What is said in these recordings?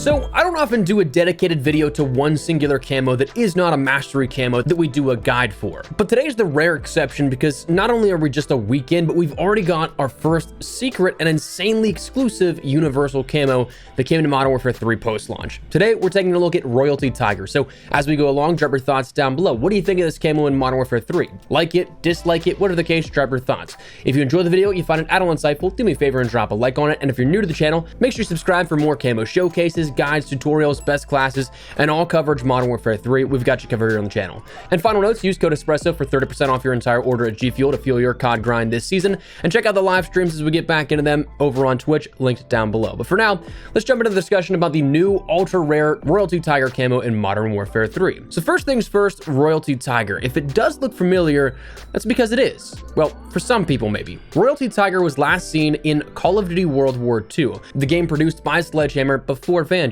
So I don't often do a dedicated video to one singular camo that is not a mastery camo that we do a guide for. But today's the rare exception because not only are we just a week in, but we've already got our first secret and insanely exclusive universal camo that came to Modern Warfare 3 post-launch. Today, we're taking a look at Royalty Tiger. So as we go along, drop your thoughts down below. What do you think of this camo in Modern Warfare 3? Like it, dislike it, whatever the case, drop your thoughts. If you enjoyed the video, you find it at all insightful, do me a favor and drop a like on it. And if you're new to the channel, make sure you subscribe for more camo showcases, guides, tutorials, best classes, and all coverage Modern Warfare 3. We've got you covered here on the channel. And final notes, use code ESPRESSO for 30% off your entire order at G Fuel to fuel your COD grind this season. And check out the live streams as we get back into them over on Twitch, linked down below. But for now, let's jump into the discussion about the new ultra rare Royalty Tiger camo in Modern Warfare 3. So first things first, Royalty Tiger. If it does look familiar, that's because it is. Well, for some people maybe. Royalty Tiger was last seen in Call of Duty World War II, the game produced by Sledgehammer before Vanguard.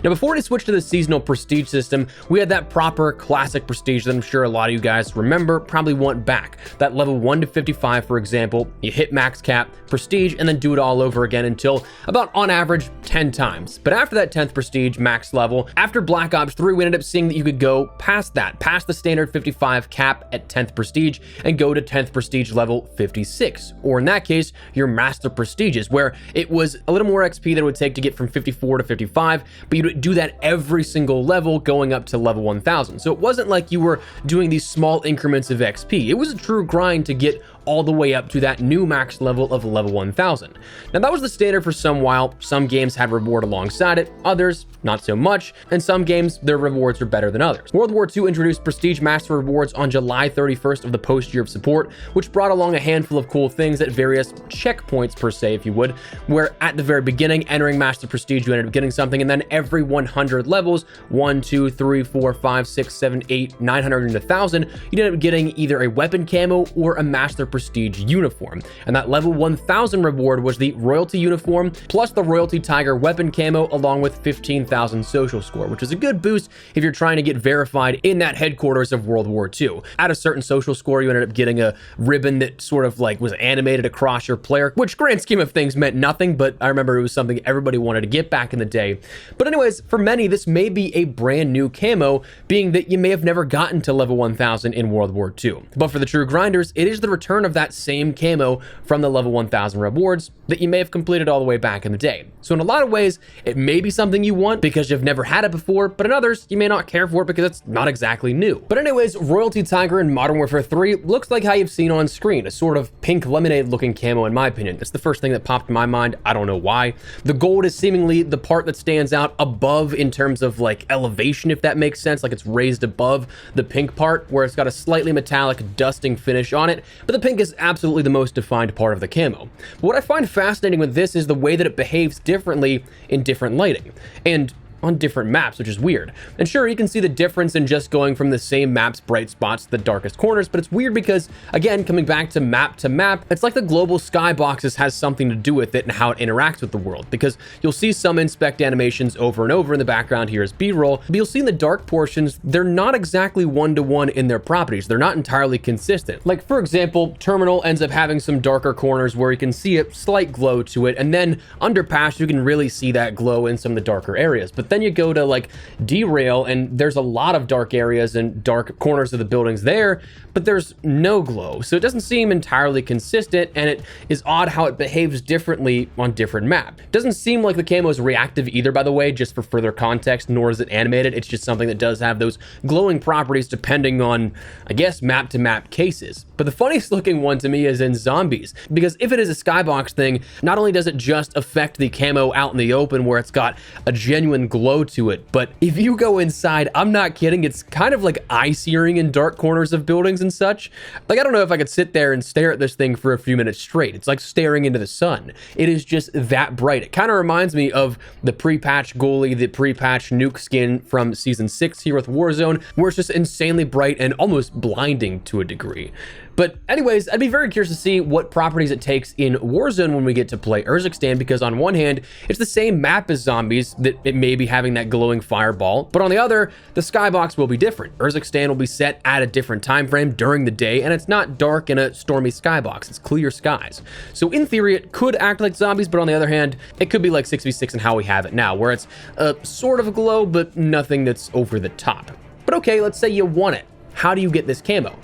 Now, before they switched to the seasonal prestige system, we had that proper classic prestige that I'm sure a lot of you guys remember, probably want back. That level 1 to 55, for example, you hit max cap, prestige, and then do it all over again until about, on average, 10 times. But after that 10th prestige max level, after Black Ops 3, we ended up seeing that you could go past that, past the standard 55 cap at 10th prestige, and go to 10th prestige level 56. Or in that case, your master prestiges, where it was a little more XP that it would take to get from 54 to 55, but you'd do that every single level going up to level 1000. So it wasn't like you were doing these small increments of XP. It was a true grind to get all the way up to that new max level of level 1000. Now that was the standard for some while. Some games had reward alongside it, others not so much, and some games their rewards are better than others. World War II introduced Prestige Master rewards on July 31st of the post-year of support, which brought along a handful of cool things at various checkpoints per se, if you would, where at the very beginning, entering Master Prestige, you ended up getting something, and then every 100 levels, 1, 2, 3, 4, 5, 6, 7, 8, 900, and 1000, you ended up getting either a weapon camo or a Master Prestige uniform. And that level 1000 reward was the Royalty uniform, plus the Royalty Tiger weapon camo, along with 15,000 social score, which is a good boost if you're trying to get verified in that headquarters of World War II. At a certain social score, you ended up getting a ribbon that sort of like was animated across your player, which grand scheme of things meant nothing, but I remember it was something everybody wanted to get back in the day. But anyways, for many, this may be a brand new camo, being that you may have never gotten to level 1000 in World War II. But for the true grinders, it is the return of that same camo from the level 1000 rewards that you may have completed all the way back in the day. So in a lot of ways, it may be something you want because you've never had it before, but in others, you may not care for it because it's not exactly new. But anyways, Royalty Tiger in Modern Warfare 3 looks like how you've seen on screen, a sort of pink lemonade looking camo in my opinion. It's the first thing that popped in my mind. I don't know why. The gold is seemingly the part that stands out above in terms of like elevation, if that makes sense, like it's raised above the pink part where it's got a slightly metallic dusting finish on it, but the pink is absolutely the most defined part of the camo. But what I find fascinating with this is the way that it behaves differently in different lighting and on different maps, which is weird. And sure, you can see the difference in just going from the same map's bright spots to the darkest corners, but it's weird because, again, coming back to map, it's like the global skyboxes has something to do with it and how it interacts with the world, because you'll see some inspect animations over and over in the background here as B-roll, but you'll see in the dark portions, they're not exactly one-to-one in their properties. They're not entirely consistent. Like, for example, Terminal ends up having some darker corners where you can see a slight glow to it, and then Underpass, you can really see that glow in some of the darker areas. But then you go to like Derail and there's a lot of dark areas and dark corners of the buildings there, but there's no glow. So it doesn't seem entirely consistent, and it is odd how it behaves differently on different maps. It doesn't seem like the camo is reactive either, by the way, just for further context, nor is it animated. It's just something that does have those glowing properties depending on, I guess, map to map cases. But the funniest looking one to me is in Zombies, because if it is a skybox thing, not only does it just affect the camo out in the open where it's got a genuine glow to it, but if you go inside, I'm not kidding, it's kind of like eye searing in dark corners of buildings and such. Like, I don't know if I could sit there and stare at this thing for a few minutes straight. It's like staring into the sun. It is just that bright. It kind of reminds me of the pre-patch goalie, the pre-patch nuke skin from season 6 here with Warzone, where it's just insanely bright and almost blinding to a degree. But anyways, I'd be very curious to see what properties it takes in Warzone when we get to play Urzikstan, because on one hand, it's the same map as zombies, that it may be having that glowing fireball, but on the other, the skybox will be different. Urzikstan will be set at a different time frame during the day, and it's not dark in a stormy skybox, it's clear skies. So in theory, it could act like zombies, but on the other hand, it could be like 6v6 and how we have it now, where it's a sort of a glow, but nothing that's over the top. But okay, let's say you want it. How do you get this camo?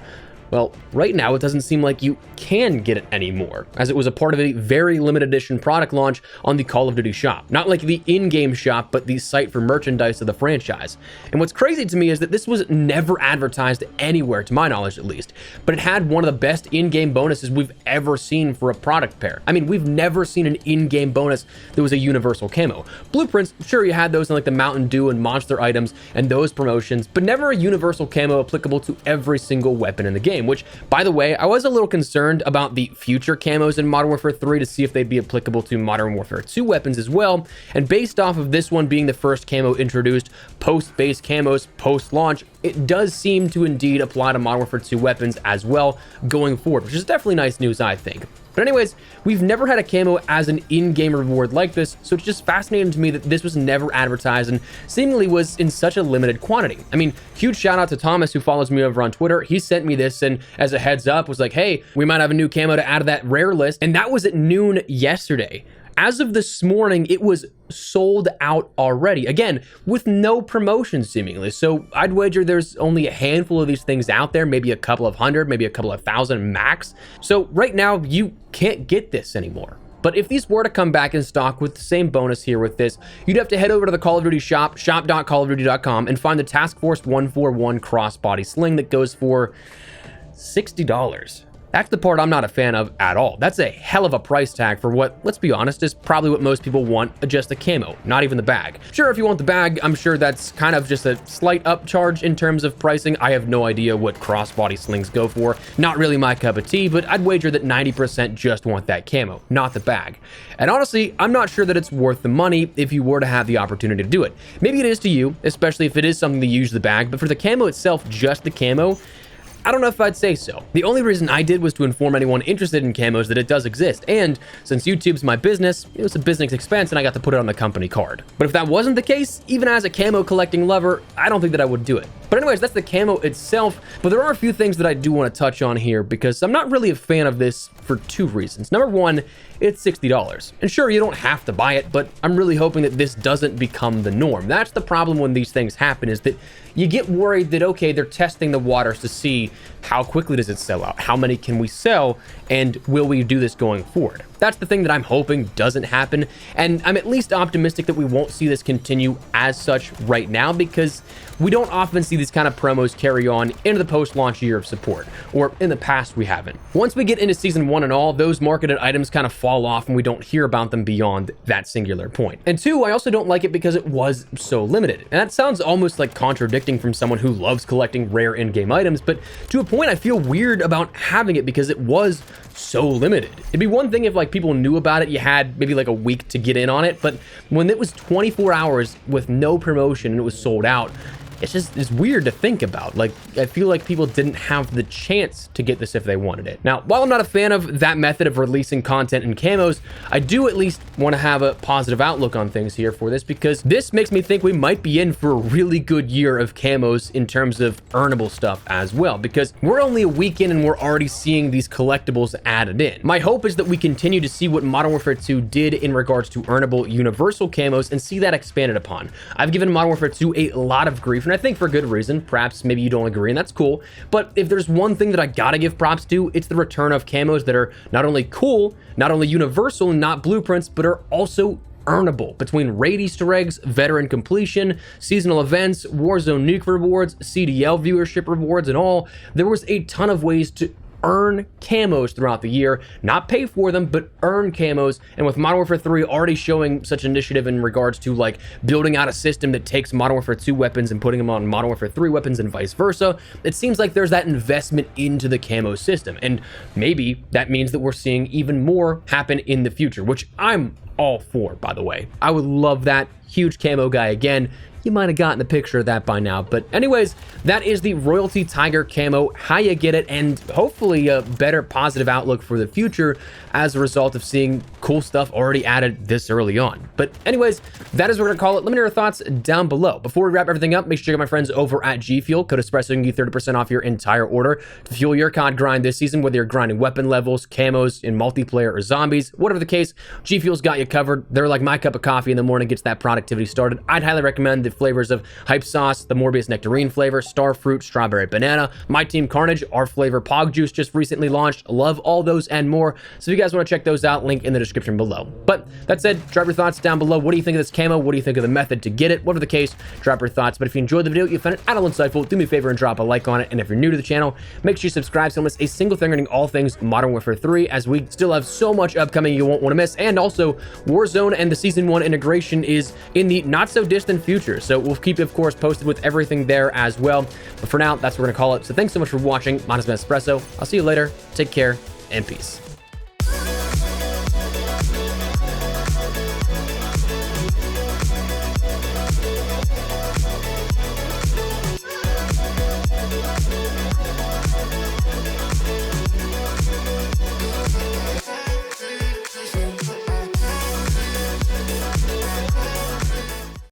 Well, right now it doesn't seem like you can get it anymore, as it was a part of a very limited edition product launch on the Call of Duty shop. Not like the in-game shop, but the site for merchandise of the franchise. And what's crazy to me is that this was never advertised anywhere, to my knowledge at least, but it had one of the best in-game bonuses we've ever seen for a product pair. I mean, we've never seen an in-game bonus that was a universal camo. Blueprints, sure, you had those in like the Mountain Dew and Monster items and those promotions, but never a universal camo applicable to every single weapon in the game. Which, by the way, I was a little concerned about the future camos in Modern Warfare 3 to see if they'd be applicable to Modern Warfare 2 weapons as well. And based off of this one being the first camo introduced post-base camos post-launch, it does seem to indeed apply to Modern Warfare 2 weapons as well going forward, which is definitely nice news, I think. But anyways, we've never had a camo as an in-game reward like this, so it's just fascinating to me that this was never advertised and seemingly was in such a limited quantity. I mean, huge shout out to Thomas, who follows me over on Twitter. He sent me this and as a heads up was like, hey, we might have a new camo to add to that rare list. And that was at noon yesterday. As of this morning, it was sold out already. Again, with no promotion seemingly. So I'd wager there's only a handful of these things out there, maybe a couple of hundred, maybe a couple of thousand max. So right now, you can't get this anymore. But if these were to come back in stock with the same bonus here with this, you'd have to head over to the Call of Duty shop, shop.callofduty.com, and find the Task Force 141 crossbody sling that goes for $60. That's the part I'm not a fan of at all. That's a hell of a price tag for what, let's be honest, is probably what most people want, just a camo, not even the bag. Sure, if you want the bag, I'm sure that's kind of just a slight upcharge in terms of pricing. I have no idea what crossbody slings go for. Not really my cup of tea, but I'd wager that 90% just want that camo, not the bag. And honestly, I'm not sure that it's worth the money if you were to have the opportunity to do it. Maybe it is to you, especially if it is something to use the bag, but for the camo itself, just the camo, I don't know if I'd say so. The only reason I did was to inform anyone interested in camos that it does exist, and since YouTube's my business, it was a business expense and I got to put it on the company card. But if that wasn't the case, even as a camo collecting lover, I don't think that I would do it. But anyways, that's the camo itself, but there are a few things that I do want to touch on here because I'm not really a fan of this for two reasons. Number one, it's $60. And sure, you don't have to buy it, but I'm really hoping that this doesn't become the norm. That's the problem when these things happen, is that you get worried that, okay, they're testing the waters to see how quickly does it sell out, how many can we sell, and will we do this going forward? That's the thing that I'm hoping doesn't happen, and I'm at least optimistic that we won't see this continue as such right now, because we don't often see these kind of promos carry on into the post-launch year of support, or in the past we haven't. Once we get into season 1 and all, those marketed items kind of fall off and we don't hear about them beyond that singular point. And two, I also don't like it because it was so limited. And that sounds almost like contradicting from someone who loves collecting rare in-game items, but to a point I feel weird about having it because it was so limited. It'd be one thing if like people knew about it, you had maybe like a week to get in on it, but when it was 24 hours with no promotion and it was sold out, it's weird to think about. Like, I feel like people didn't have the chance to get this if they wanted it. Now, while I'm not a fan of that method of releasing content in camos, I do at least want to have a positive outlook on things here for this, because this makes me think we might be in for a really good year of camos in terms of earnable stuff as well, because we're only a week in and we're already seeing these collectibles added in. My hope is that we continue to see what Modern Warfare 2 did in regards to earnable universal camos and see that expanded upon. I've given Modern Warfare 2 a lot of grief, and I think for good reason. Perhaps maybe you don't agree, and that's cool. But if there's one thing that I gotta give props to, it's the return of camos that are not only cool, not only universal and not blueprints, but are also earnable. Between raid Easter eggs, veteran completion, seasonal events, Warzone nuke rewards, CDL viewership rewards, and all, there was a ton of ways to earn camos throughout the year, not pay for them, but earn camos. And with Modern Warfare 3 already showing such initiative in regards to like building out a system that takes Modern Warfare 2 weapons and putting them on Modern Warfare 3 weapons and vice versa, it seems like there's that investment into the camo system. And maybe that means that we're seeing even more happen in the future, which I'm all for, by the way. I would love that. Huge camo guy again. you might have gotten a picture of that by now. But anyways, that is the Royalty Tiger camo, how you get it, and hopefully a better positive outlook for the future as a result of seeing cool stuff already added this early on. But anyways, that is what we're gonna call it. Let me know your thoughts down below. Before we wrap everything up, make sure you check out my friends over at G Fuel. Code Espresso can give you 30% off your entire order to fuel your COD grind this season, whether you're grinding weapon levels, camos, in multiplayer, or zombies. Whatever the case, G Fuel's got you covered. They're like my cup of coffee in the morning, gets that productivity started. I'd highly recommend the flavors of Hype Sauce, the Morbius Nectarine flavor, Starfruit, Strawberry Banana, My Team Carnage, our flavor Pog Juice just recently launched. Love all those and more. So if you guys want to check those out, link in the description below. But that said, drop your thoughts down below. What do you think of this camo? What do you think of the method to get it? Whatever the case, drop your thoughts. But if you enjoyed the video, you found it at all insightful, do me a favor and drop a like on it. And if you're new to the channel, make sure you subscribe so you don't miss a single thing regarding all things Modern Warfare 3, as we still have so much upcoming you won't want to miss. And also, Warzone and the Season 1 integration is in the not-so-distant future. So we'll keep you, of course, posted with everything there as well. But for now, that's what we're going to call it. So thanks so much for watching. My name is Espresso. I'll see you later. Take care and peace.